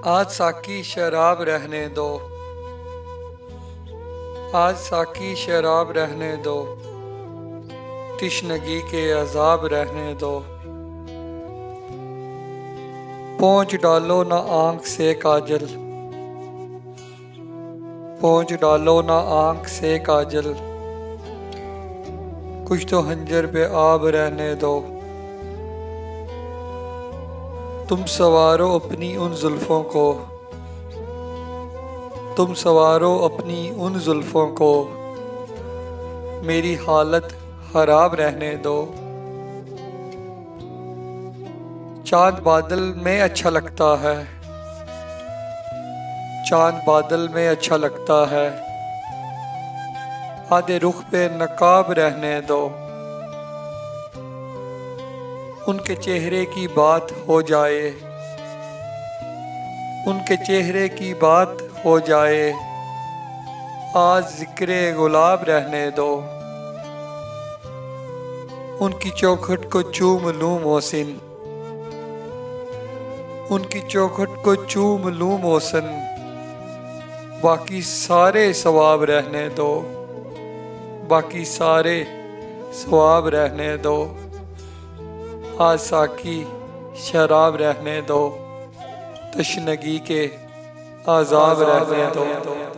आज साकी शराब रहने दो। आज साकी शराब रहने दो। तिश्नगी के अजाब रहने दो। पोंछ डालो ना आंख से काजल। पोंछ डालो ना आंख से काजल। कुछ तो हंजर पे आब रहने दो। तुम सवारो अपनी उन जुल्फों को। तुम सवारो अपनी उन जुल्फों को। मेरी हालत खराब रहने दो। चांद बादल में अच्छा लगता है। चांद बादल में अच्छा लगता है। आधे रुख पे नकाब रहने दो। उनके चेहरे की बात हो जाए। उनके चेहरे की बात हो जाए। आज जिक्रे गुलाब रहने दो। उनकी चौखट को चूम लूं मोहसिन। उनकी चौखट को चूम लूं मोहसिन। बाकी सारे सवाब रहने दो। बाकी सारे सवाब रहने दो। आज साकी शराब रहने दो। तशनगी के आज़ाब रहने दो।